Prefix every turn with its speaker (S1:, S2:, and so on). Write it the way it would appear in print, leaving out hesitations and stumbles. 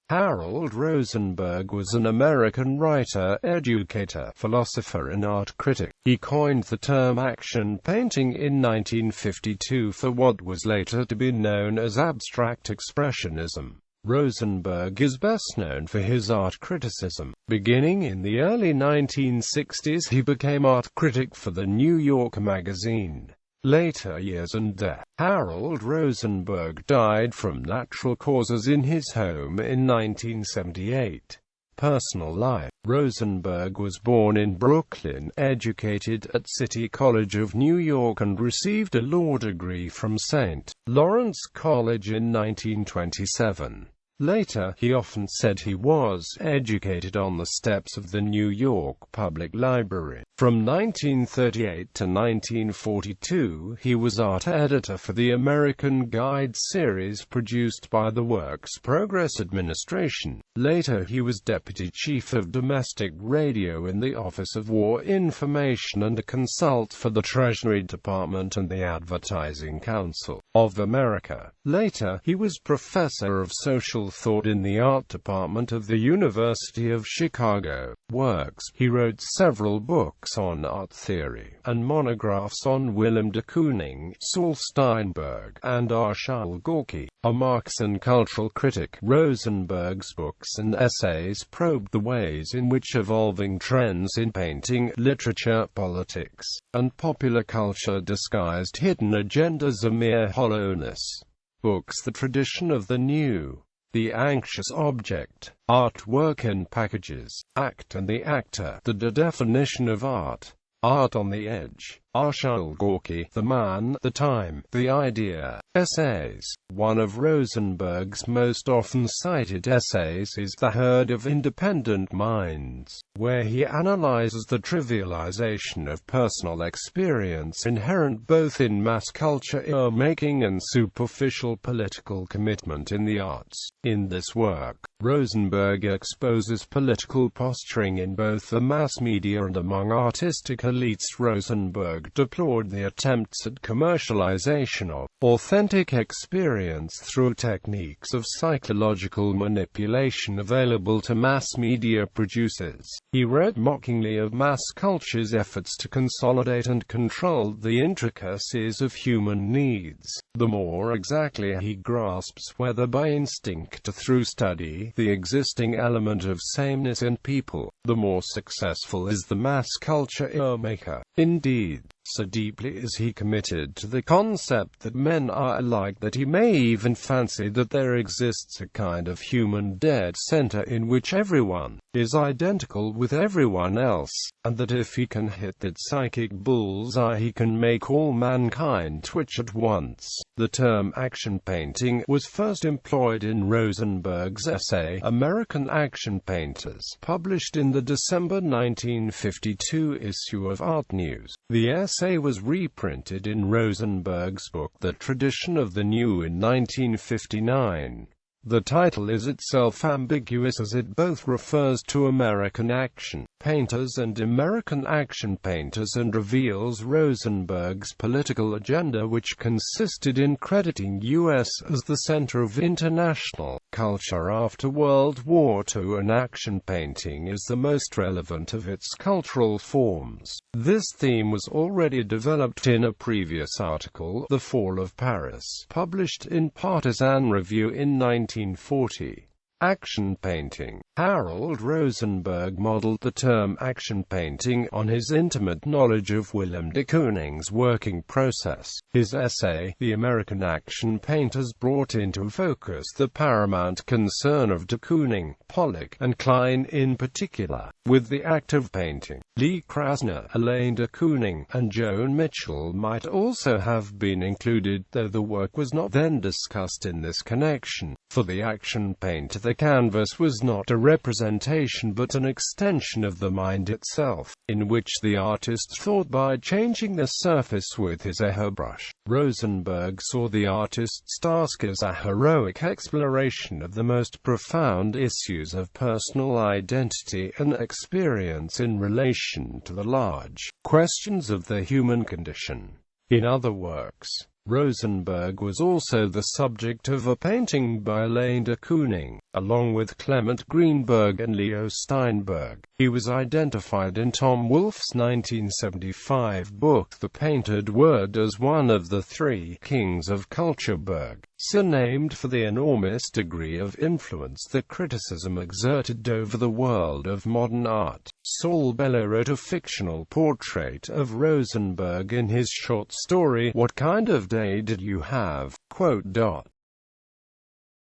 S1: Harold Rosenberg was an American writer, educator, philosopher and art critic. He coined the term action painting in 1952 for what was later to be known as abstract expressionism. Rosenberg is best known for his art criticism. Beginning in the early 1960s, he became art critic for the New York Magazine. Later years and death. Harold Rosenberg died from natural causes in his home in 1978. Personal life. Rosenberg was born in Brooklyn, educated at City College of New York and received a law degree from St. Lawrence College in 1927. Later, he often said he was educated on the steps of the New York Public Library. From 1938 to 1942, he was art editor for the American Guide series produced by the Works Progress Administration. Later, he was deputy chief of domestic radio in the Office of War Information and a consultant for the Treasury Department and the Advertising Council of America. Later, he was professor of social thought in the art department of the University of Chicago. Works. He wrote several books on art theory, and monographs on Willem de Kooning, Saul Steinberg, and Arshile Gorky. A Marxian cultural critic, Rosenberg's books and essays probed the ways in which evolving trends in painting, literature, politics, and popular culture disguised hidden agendas a mere hollowness. Books. The Tradition of the New, The Anxious Object, Artwork in Packages, Act and the Actor, The Definition of Art, Art on the Edge, Arshile Gorky, The Man, The Time, The Idea. Essays. One of Rosenberg's most often cited essays is The Herd of Independent Minds, where he analyzes the trivialization of personal experience inherent both in mass culture making and superficial political commitment in the arts. In this work, Rosenberg exposes political posturing in both the mass media and among artistic elites. Rosenberg deplored the attempts at commercialization of authentic experience through techniques of psychological manipulation available to mass media producers. He wrote mockingly of mass culture's efforts to consolidate and control the intricacies of human needs. The more exactly he grasps, whether by instinct or through study, the existing element of sameness in people, the more successful is the mass culture maker. Indeed, so deeply is he committed to the concept that men are alike that he may even fancy that there exists a kind of human dead center in which everyone is identical with everyone else, and that if he can hit that psychic bullseye he can make all mankind twitch at once. The term action painting was first employed in Rosenberg's essay, American Action Painters, published in the December 1952 issue of Art News. The essay was reprinted in Rosenberg's book The Tradition of the New in 1959. The title is itself ambiguous as it both refers to American action painters and American action painters and reveals Rosenberg's political agenda, which consisted in crediting U.S. as the center of international culture after World War II, and action painting is the most relevant of its cultural forms. This theme was already developed in a previous article, The Fall of Paris, published in Partisan Review in 1940. Action painting. Harold Rosenberg modeled the term action painting on his intimate knowledge of Willem de Kooning's working process. His essay, The American Action Painters, brought into focus the paramount concern of de Kooning, Pollock, and Klein in particular, with the act of painting. Lee Krasner, Elaine de Kooning, and Joan Mitchell might also have been included, though the work was not then discussed in this connection. For the action painter, the canvas was not a representation but an extension of the mind itself, in which the artist thought by changing the surface with his airbrush. Rosenberg saw the artist's task as a heroic exploration of the most profound issues of personal identity and experience in relation to the large questions of the human condition. In other works, Rosenberg was also the subject of a painting by Alain de Kooning, along with Clement Greenberg and Leo Steinberg. He was identified in Tom Wolfe's 1975 book The Painted Word as one of the three kings of Cultureberg, surnamed for the enormous degree of influence that criticism exerted over the world of modern art. Saul Bellow wrote a fictional portrait of Rosenberg in his short story, What Kind of Day Did You Have?